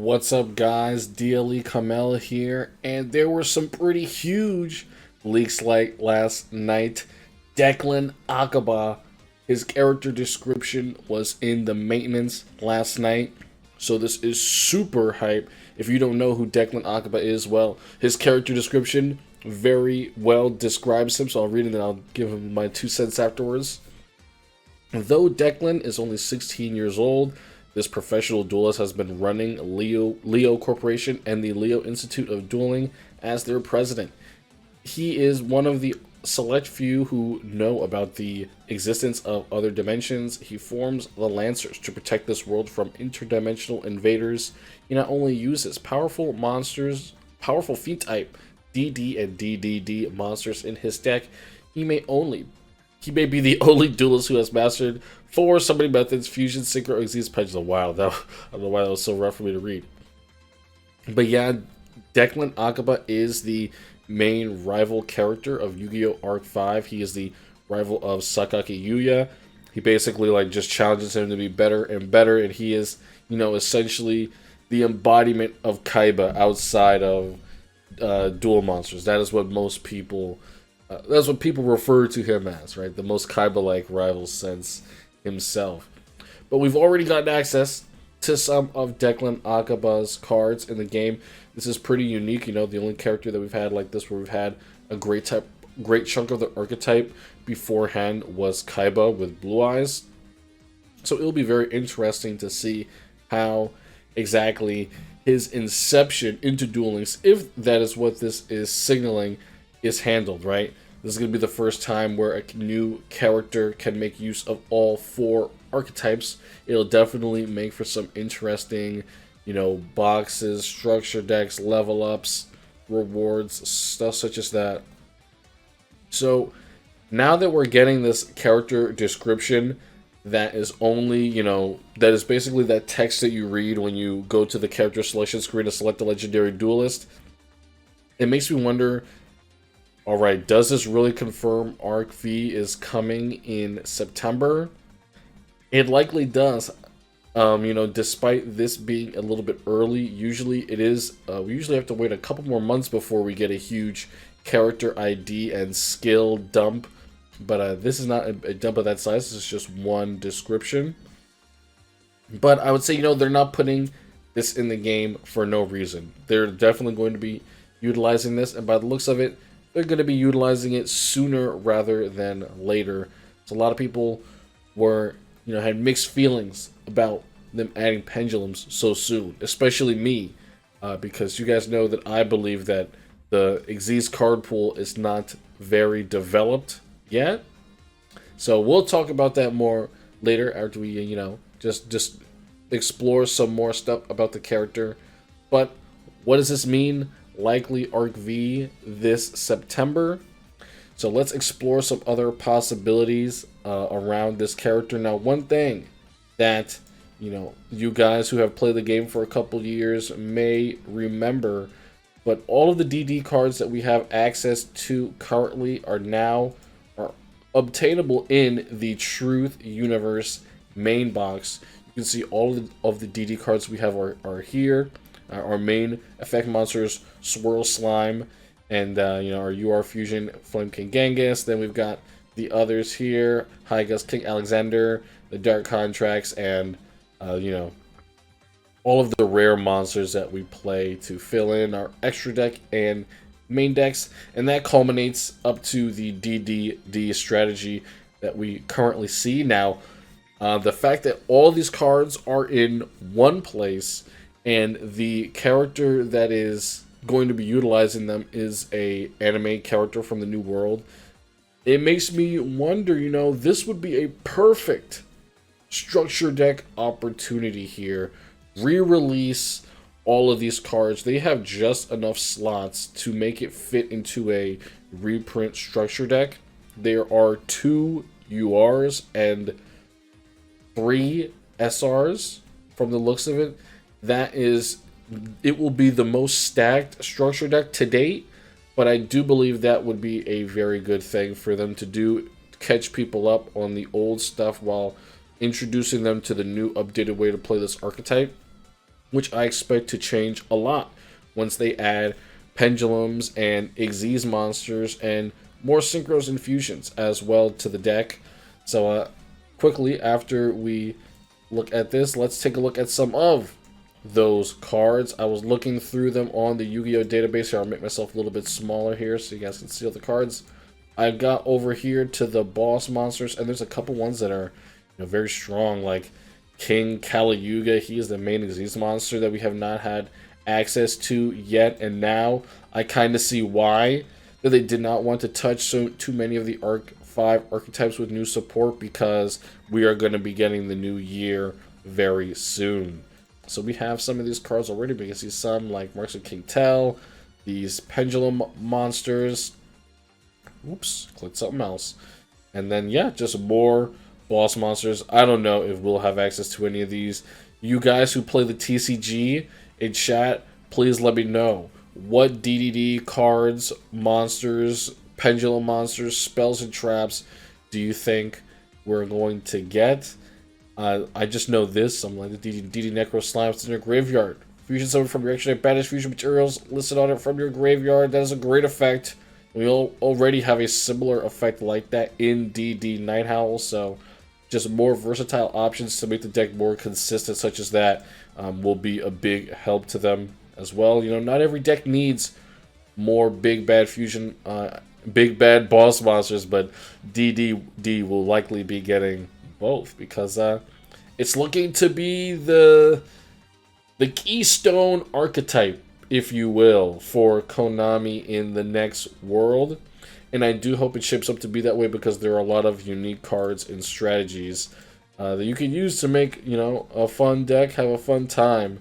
What's up, guys? DLE Kamel here, and there were some pretty huge leaks like last night. Declan Akaba, his character description was in the maintenance last night, so this is super hype. If you don't know who Declan Akaba is, well, his character description very well describes him, so I'll read it and then I'll give him my 2 cents afterwards. Though Declan is only 16 years old, this professional duelist has been running Leo Corporation and the Leo Institute of Dueling as their president. He is one of the select few who know about the existence of other dimensions. He forms the Lancers to protect this world from interdimensional invaders. He not only uses powerful monsters, powerful feat type DD and DDD monsters in his deck, he may be the only duelist who has mastered 4 summoning methods: Fusion, Synchro, Xyz, Pendulum. Wow, I don't know why that was so rough for me to read. But yeah, Declan Akaba is the main rival character of Yu-Gi-Oh! Arc 5. He is the rival of Sakaki Yuya. He basically just challenges him to be better and better, and he is, essentially the embodiment of Kaiba outside of duel monsters. That is what most people... that's what people refer to him as, right? The most Kaiba-like rival since himself. But we've already gotten access to some of Declan Akaba's cards in the game. This is pretty unique. The only character that we've had like this where we've had a great chunk of the archetype beforehand was Kaiba with Blue Eyes. So it'll be very interesting to see how exactly his inception into dueling, if that is what this is signaling, is handled, right? This is going to be the first time where a new character can make use of all 4 archetypes. It'll definitely make for some interesting, boxes, structure decks, level ups, rewards, stuff such as that. So now that we're getting this character description that is only, that is basically that text that you read when you go to the character selection screen to select the legendary duelist, it makes me wonder, alright, does this really confirm Arc V is coming in September? It likely does. Despite this being a little bit early, usually it is, we usually have to wait a couple more months before we get a huge character ID and skill dump. But this is not a dump of that size, this is just one description. But I would say, they're not putting this in the game for no reason. They're definitely going to be utilizing this, and by the looks of it, they're going to be utilizing it sooner rather than later. So a lot of people were, had mixed feelings about them adding pendulums so soon, especially me, because you guys know that I believe that the Xyz card pool is not very developed yet. So we'll talk about that more later after we, just explore some more stuff about the character. But what does this mean? Likely Arc V this September. So let's explore some other possibilities around this character. Now, one thing that you guys who have played the game for a couple years may remember, but all of the DD cards that we have access to currently are obtainable in the Truth Universe main box. You can see all of the DD cards we have are here. Our main effect monsters, Swirl Slime, and our UR Fusion, Flame King Genghis. Then we've got the others here, High Gust King Alexander, the Dark Contracts, and all of the rare monsters that we play to fill in our extra deck and main decks. And that culminates up to the DDD strategy that we currently see now. The fact that all these cards are in one place, and the character that is going to be utilizing them is a anime character from the New World, it makes me wonder, this would be a perfect structure deck opportunity here. Re-release all of these cards. They have just enough slots to make it fit into a reprint structure deck. There are 2 URs and 3 SRs from the looks of it. It will be the most stacked structure deck to date, but I do believe that would be a very good thing for them to do, catch people up on the old stuff while introducing them to the new updated way to play this archetype. which I expect to change a lot once they add Pendulums and Xyz monsters and more Synchros and Fusions as well to the deck. So quickly, after we look at this, let's take a look at some of those cards. I was looking through them on the Yu-Gi-Oh database here. I'll make myself a little bit smaller here so you guys can see all the cards. I got over here to the boss monsters, and there's a couple ones that are, you know, very strong, like King Kali-Yuga. He is the main Xyz monster that we have not had access to yet, and now I kind of see why that they did not want to touch too many of the Arc 5 archetypes with new support, because we are going to be getting the new year very soon. So we have some of these cards already. We can see some like Marks of King Tell, these Pendulum monsters. Oops, clicked something else. And then, yeah, just more boss monsters. I don't know if we'll have access to any of these. You guys who play the TCG in chat, please let me know. What DDD cards, monsters, Pendulum monsters, spells, and traps do you think we're going to get? I just know this. I'm like, the DD Necro Slimes in your graveyard. Fusion summon from your extra banish fusion materials listed on it from your graveyard. That is a great effect. We already have a similar effect like that in DD Night Howl, so just more versatile options to make the deck more consistent, such as that, will be a big help to them as well. You know, not every deck needs more big bad fusion, big bad boss monsters, but DDD will likely be getting both, because it's looking to be the keystone archetype, if you will, for Konami in the next world. And I do hope it shapes up to be that way, because there are a lot of unique cards and strategies that you can use to make, you know, a fun deck, have a fun time.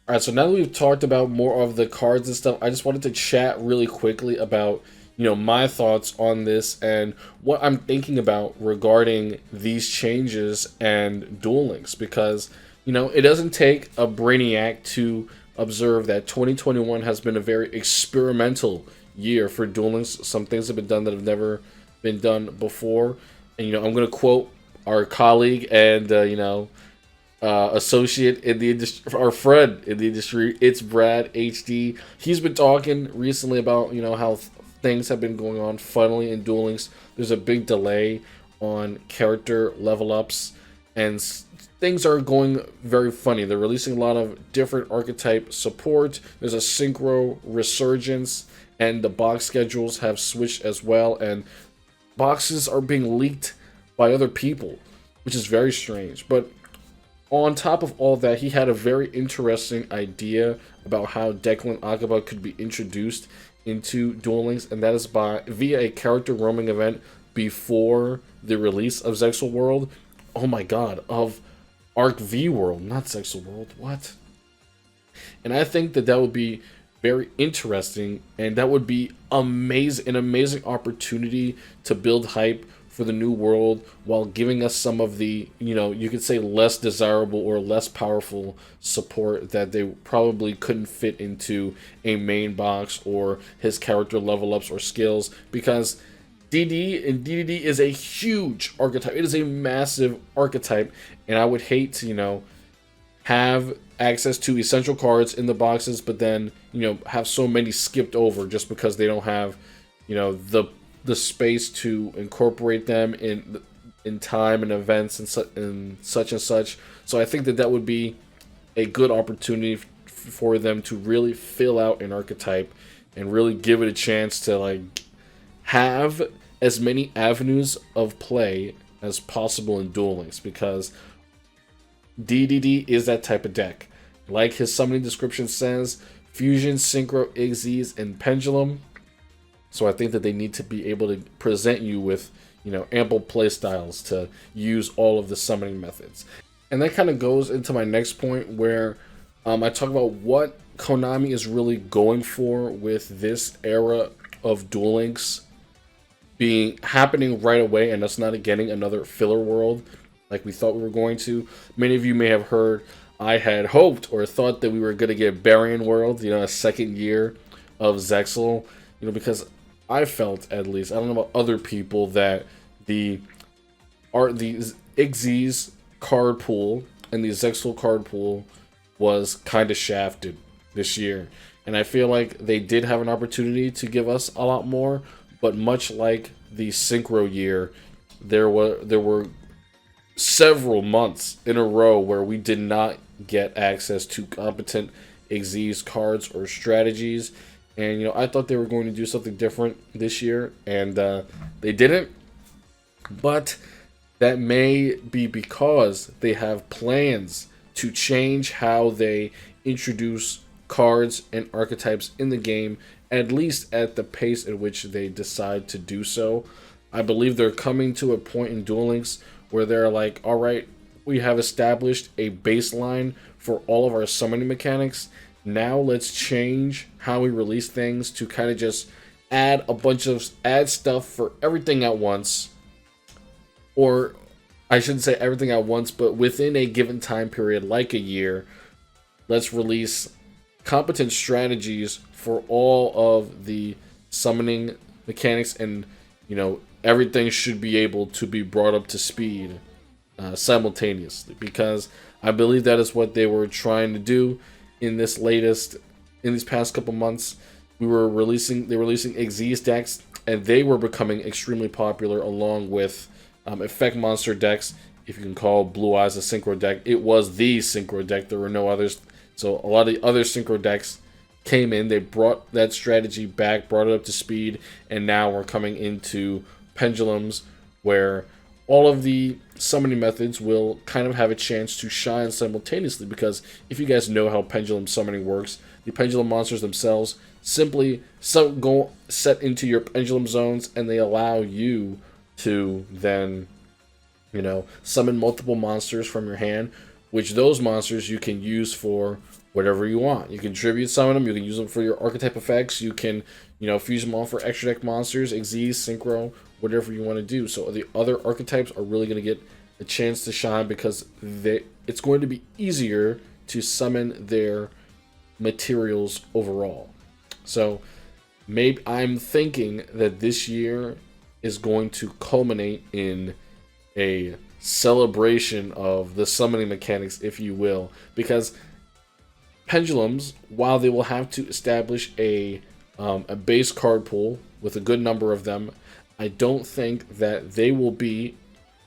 Alright, so now that we've talked about more of the cards and stuff, I just wanted to chat really quickly about, you know, my thoughts on this and what I'm thinking about regarding these changes and Duel Links, because, you know, it doesn't take a brainiac to observe that 2021 has been a very experimental year for Duel Links. Some things have been done that have never been done before. And, you know, I'm going to quote our colleague and, you know, associate in the industry, our friend in the industry, it's Brad HD. He's been talking recently about, you know, how things have been going on funnily in Duel Links. There's a big delay on character level ups, and things are going very funny. They're releasing a lot of different archetype support. There's a synchro resurgence, and the box schedules have switched as well, and boxes are being leaked by other people, which is very strange. But on top of all that, he had a very interesting idea about how DECLAN AKABA could be introduced into Duel Links, and that is via a character roaming event before the release of Zexal World. Oh my god, of Arc V World, not Zexal World, what? And I think that that would be very interesting, and that would be amazing, an amazing opportunity to build hype for the new world, while giving us some of the, you know, you could say less desirable or less powerful support that they probably couldn't fit into a main box or his character level ups or skills, because DD and DDD is a huge archetype. It is a massive archetype, and I would hate to, you know, have access to essential cards in the boxes, but then, you know, have so many skipped over just because they don't have, you know, the space to incorporate them in time and events and such and such. So I think that that would be a good opportunity for them to really fill out an archetype and really give it a chance to, like, have as many avenues of play as possible in Duel Links, because DDD is that type of deck. Like his summoning description says, Fusion, Synchro, Xyz, and Pendulum. So I think that they need to be able to present you with, you know, ample play styles to use all of the summoning methods. And that kind of goes into my next point, where I talk about what Konami is really going for with this era of Duel Links happening right away, and us not getting another filler world like we thought we were going to. Many of you may have heard I had hoped or thought that we were going to get Barian World, you know, a second year of Zexal, you know, because I felt, at least, I don't know about other people, that the Xyz card pool and the Zexal card pool was kind of shafted this year. And I feel like they did have an opportunity to give us a lot more, but much like the Synchro year, there were several months in a row where we did not get access to competent Xyz cards or strategies. And, I thought they were going to do something different this year, and they didn't. But that may be because they have plans to change how they introduce cards and archetypes in the game, at least at the pace at which they decide to do so. I believe they're coming to a point in Duel Links where they're like, all right, we have established a baseline for all of our summoning mechanics. Now let's change how we release things to kind of just add stuff for everything at once. Or I shouldn't say everything at once, but within a given time period, like a year, let's release competent strategies for all of the summoning mechanics, and everything should be able to be brought up to speed simultaneously, because I believe that is what they were trying to do in these past couple months. They were releasing Xyz decks, and they were becoming extremely popular along with effect monster decks. If you can call Blue Eyes a synchro deck, it was the synchro deck. There were no others. So a lot of the other synchro decks came in. They brought that strategy back, brought it up to speed, and now we're coming into pendulums where all of the summoning methods will kind of have a chance to shine simultaneously, because if you guys know how pendulum summoning works, the pendulum monsters themselves simply go set into your pendulum zones, and they allow you to then summon multiple monsters from your hand, which those monsters you can use for whatever you want. You can tribute summon them, you can use them for your archetype effects, you can fuse them all for extra deck monsters, Xyz, synchro, whatever you want to do. So the other archetypes are really going to get a chance to shine, because it's going to be easier to summon their materials overall. So maybe I'm thinking that this year is going to culminate in a celebration of the summoning mechanics, if you will, because pendulums, while they will have to establish a base card pool with a good number of them, I don't think that they will be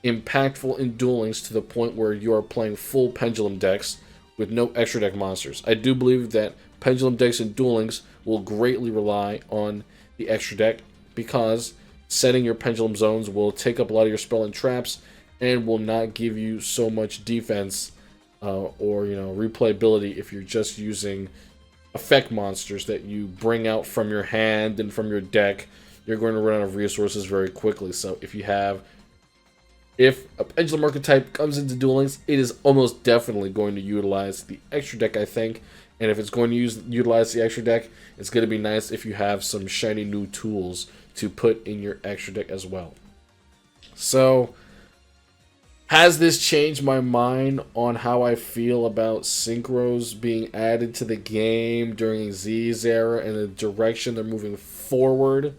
impactful in Duel Links to the point where you are playing full pendulum decks with no extra deck monsters. I do believe that pendulum decks in Duel Links will greatly rely on the extra deck, because setting your pendulum zones will take up a lot of your spell and traps and will not give you so much defense or replayability if you're just using effect monsters that you bring out from your hand and from your deck. You're going to run out of resources very quickly. So if a pendulum archetype comes into Duel Links, it is almost definitely going to utilize the extra deck, I think. And if it's going to utilize the extra deck, it's going to be nice if you have some shiny new tools to put in your extra deck as well. So, has this changed my mind on how I feel about synchros being added to the game during Z's era and the direction they're moving forward?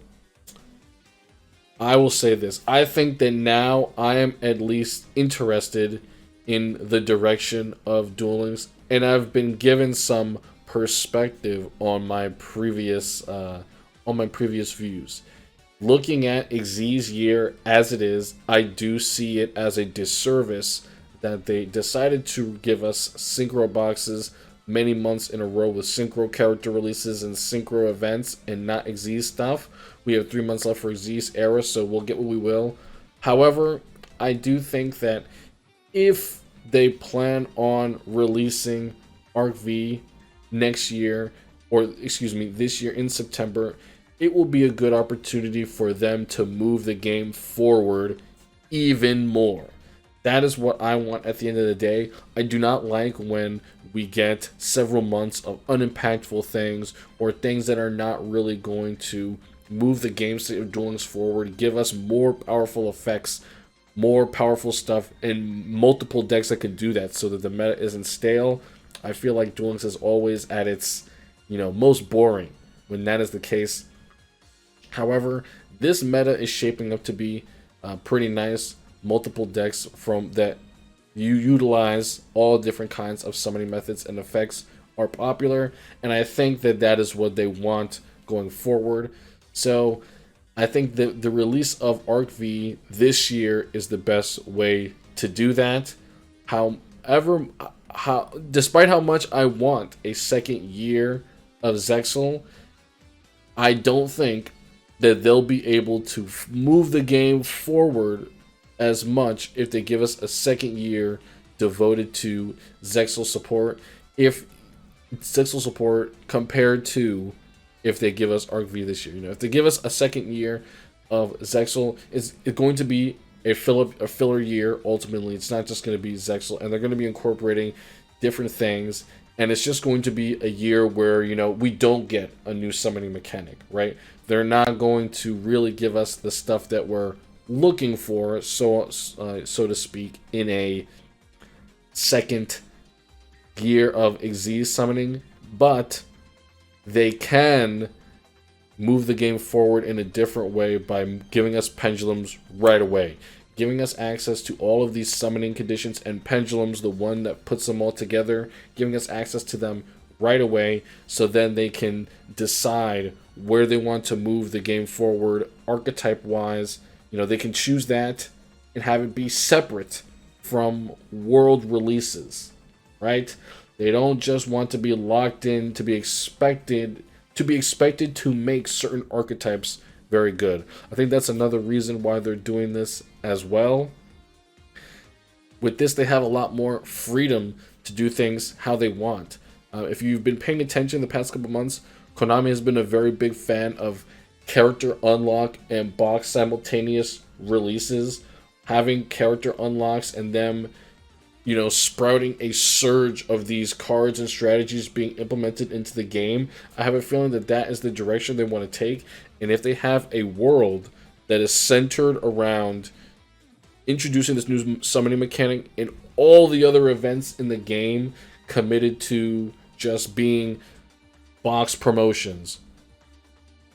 I will say this. I think that now I am at least interested in the direction of Duel Links, and I've been given some perspective on my previous views. Looking at Xyz's year as it is, I do see it as a disservice that they decided to give us synchro boxes many months in a row with synchro character releases and synchro events and not Xyz stuff. We have 3 months left for Xyz era, so we'll get what we will. However, I do think that if they plan on releasing Arc V next year, or excuse me, this year in September, it will be a good opportunity for them to move the game forward even more. That is what I want at the end of the day. I do not like when we get several months of unimpactful things, or things that are not really going to move the game state of Duel Links forward, give us more powerful effects, more powerful stuff, and multiple decks that can do that so that the meta isn't stale. I feel like Duel Links is always at its most boring when that is the case. However, this meta is shaping up to be pretty nice. Multiple decks from that you utilize all different kinds of summoning methods and effects are popular, and I think that that is what they want going forward. So I think that the release of Arc V this year is the best way to do that. However, despite how much I want a second year of Zexal, I don't think that they'll be able to move the game forward as much if they give us a second year devoted to Zexal support. If Zexal support compared to if they give us Arc V this year, if they give us a second year of Zexal, it's going to be a filler year. Ultimately, it's not just going to be Zexal, and they're going to be incorporating different things. And it's just going to be a year where, we don't get a new summoning mechanic, right? They're not going to really give us the stuff that we're looking for, so to speak, in a second year of Xyz summoning. But they can move the game forward in a different way by giving us pendulums right away, giving us access to all of these summoning conditions, and pendulums, the one that puts them all together, giving us access to them right away, so then they can decide where they want to move the game forward archetype wise. They can choose that and have it be separate from world releases, right? They don't just want to be locked in to be expected to make certain archetypes very good. I think that's another reason why they're doing this as well. With this, they have a lot more freedom to do things how they want. If you've been paying attention the past couple months, Konami has been a very big fan of character unlock and box simultaneous releases, having character unlocks and them sprouting a surge of these cards and strategies being implemented into the game. I have a feeling that that is the direction they want to take. And if they have a world that is centered around introducing this new summoning mechanic and all the other events in the game committed to just being box promotions,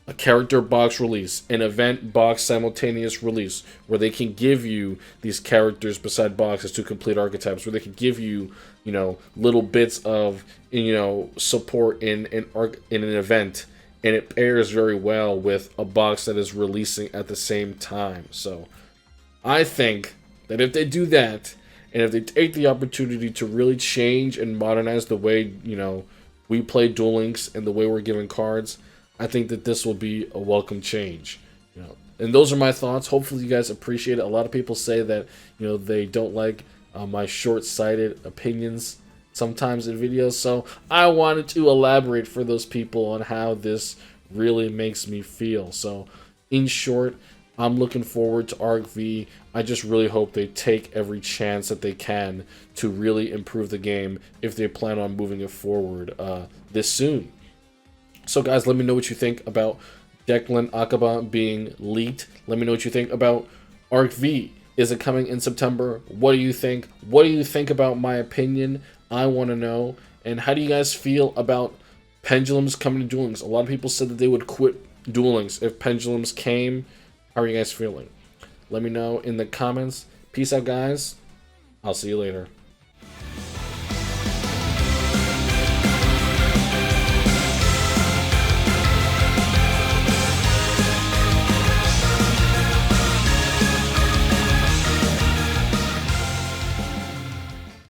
a character box release, an event box simultaneous release, where they can give you these characters beside boxes to complete archetypes, where they can give you, little bits of, support in an event, and it pairs very well with a box that is releasing at the same time. So I think that if they do that, and if they take the opportunity to really change and modernize the way, we play Duel Links and the way we're giving cards, I think that this will be a welcome change. And those are my thoughts. Hopefully you guys appreciate it. A lot of people say that, they don't like my short-sighted opinions sometimes in videos. So I wanted to elaborate for those people on how this really makes me feel. So in short, I'm looking forward to Arc V. I just really hope they take every chance that they can to really improve the game if they plan on moving it forward this soon. So guys, let me know what you think about DECLAN AKABA being leaked. Let me know what you think about Arc V. Is it coming in September? What do you think? What do you think about my opinion? I want to know. And how do you guys feel about Pendulums coming to Duel Links? A lot of people said that they would quit Duel Links if Pendulums came. How are you guys feeling? Let me know in the comments. Peace out, guys. I'll see you later.